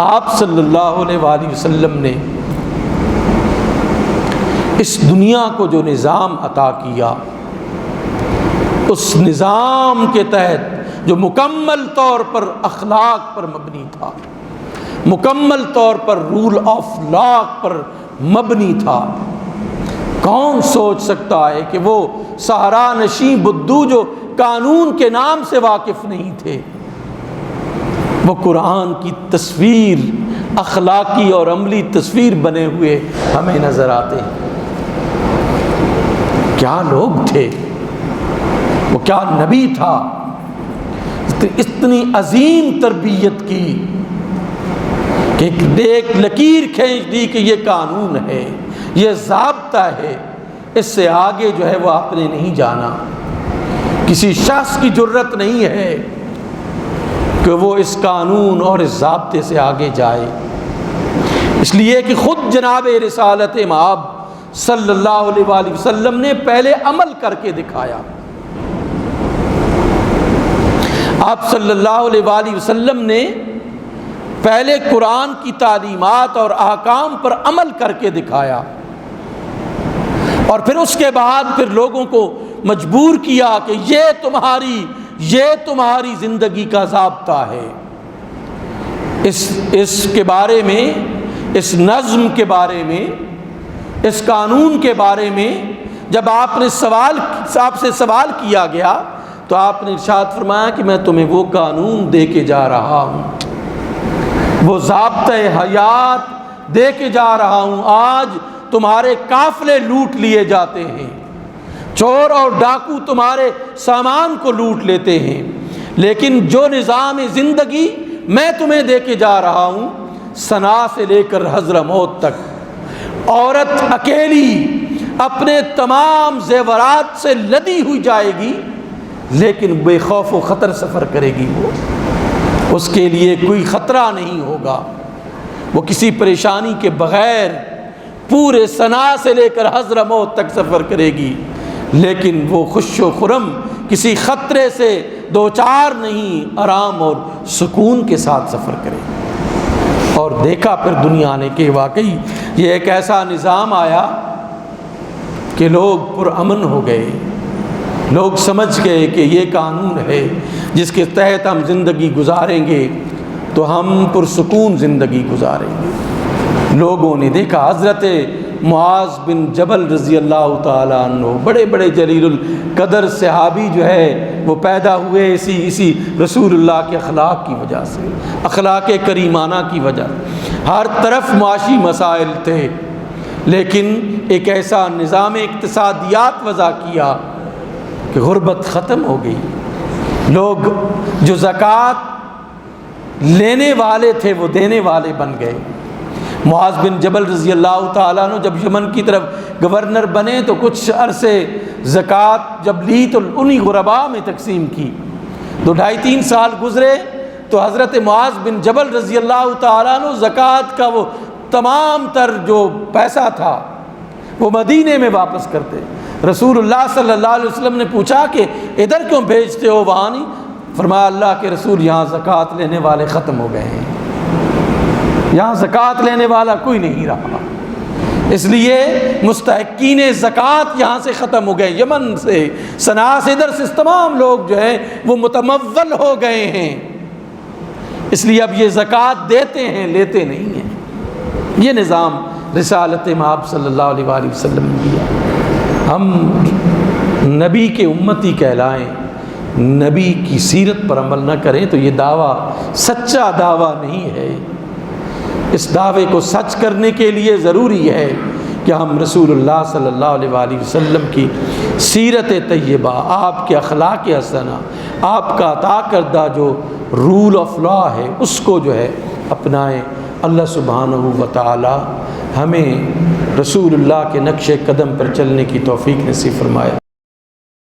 آپ صلی اللہ علیہ وآلہ وسلم نے اس دنیا کو جو نظام عطا کیا، اس نظام کے تحت جو مکمل طور پر اخلاق پر مبنی تھا، مکمل طور پر رول آف لا پر مبنی تھا، کون سوچ سکتا ہے کہ وہ صحرا نشین بدو جو قانون کے نام سے واقف نہیں تھے، وہ قرآن کی تصویر، اخلاقی اور عملی تصویر بنے ہوئے ہمیں نظر آتے ہیں۔ کیا لوگ تھے، وہ کیا نبی تھا، اتنی عظیم تربیت کی کہ ایک لکیر کھینچ دی کہ یہ قانون ہے، یہ ضابطہ ہے، اس سے آگے جو ہے وہ آپ نے نہیں جانا۔ کسی شخص کی جرت نہیں ہے کہ وہ اس قانون اور اس ضابطے سے آگے جائے، اس لیے کہ خود جناب رسالت مآب صلی اللہ علیہ وآلہ وسلم نے پہلے عمل کر کے دکھایا۔ آپ صلی اللہ علیہ وآلہ وسلم نے پہلے قرآن کی تعلیمات اور احکام پر عمل کر کے دکھایا، اور پھر اس کے بعد پھر لوگوں کو مجبور کیا کہ یہ تمہاری زندگی کا ضابطہ ہے۔ اس کے بارے میں، اس نظم کے بارے میں، اس قانون کے بارے میں جب آپ سے سوال کیا گیا تو آپ نے ارشاد فرمایا کہ میں تمہیں وہ قانون دے کے جا رہا ہوں، وہ ضابطۂ حیات دے کے جا رہا ہوں۔ آج تمہارے قافلے لوٹ لیے جاتے ہیں، چور اور ڈاکو تمہارے سامان کو لوٹ لیتے ہیں، لیکن جو نظام زندگی میں تمہیں دے کے جا رہا ہوں، ثنا سے لے کر حضرموت تک، عورت اکیلی اپنے تمام زیورات سے لدی ہوئی جائے گی، لیکن بے خوف و خطر سفر کرے گی، وہ اس کے لیے کوئی خطرہ نہیں ہوگا، وہ کسی پریشانی کے بغیر پورے ثنا سے لے کر حضرموت تک سفر کرے گی، لیکن وہ خوش و خرم کسی خطرے سے دوچار نہیں، آرام اور سکون کے ساتھ سفر کرے گی۔ اور دیکھا پھر دنیا نے کہ واقعی یہ ایک ایسا نظام آیا کہ لوگ پرامن ہو گئے، لوگ سمجھ گئے کہ یہ قانون ہے جس کے تحت ہم زندگی گزاریں گے تو ہم پرسکون زندگی گزاریں گے۔ لوگوں نے دیکھا حضرت معاذ بن جبل رضی اللہ تعالیٰ عنہ، بڑے بڑے جلیل القدر صحابی جو ہے وہ پیدا ہوئے اسی رسول اللہ کے اخلاق کی وجہ سے، اخلاق کریمانہ کی وجہ۔ ہر طرف معاشی مسائل تھے، لیکن ایک ایسا نظام اقتصادیات وضع کیا کہ غربت ختم ہو گئی۔ لوگ جو زکوٰۃ لینے والے تھے وہ دینے والے بن گئے۔ معاذ بن جبل رضی اللہ تعالیٰ عنہ جب یمن کی طرف گورنر بنے تو کچھ عرصے زکوٰۃ جب لی تو انہی غرباء میں تقسیم کی، 2-2.5-3 سال گزرے تو حضرت معاذ بن جبل رضی اللہ تعالیٰ عنہ زکوٰۃ کا وہ تمام تر جو پیسہ تھا وہ مدینے میں واپس کرتے۔ رسول اللہ صلی اللہ علیہ وسلم نے پوچھا کہ ادھر کیوں بھیجتے ہو، وہاں نہیں؟ فرمایا اللہ کے رسول یہاں زکوٰۃ لینے والے ختم ہو گئے ہیں، یہاں زکوٰۃ لینے والا کوئی نہیں رہا، اس لیے مستحقین زکوٰۃ یہاں سے ختم ہو گئے، یمن سے، صنعاء سے، ادھر سے تمام لوگ جو ہیں وہ متمول ہو گئے ہیں، اس لیے اب یہ زکوٰۃ دیتے ہیں، لیتے نہیں ہیں۔ یہ نظام رسالت مآب صلی اللہ علیہ وآلہ وسلم نے دیا۔ ہم نبی کے امتی کہلائیں، نبی کی سیرت پر عمل نہ کریں تو یہ دعویٰ سچا دعویٰ نہیں ہے۔ اس دعوے کو سچ کرنے کے لیے ضروری ہے کہ ہم رسول اللہ صلی اللہ علیہ وآلہ وسلم کی سیرت طیبہ، آپ کے اخلاق حسنہ، آپ کا عطا کردہ جو رول آف لا ہے اس کو جو ہے اپنائیں۔ اللہ سبحانہ و تعالی ہمیں رسول اللہ کے نقش قدم پر چلنے کی توفیق نصیب فرمائے۔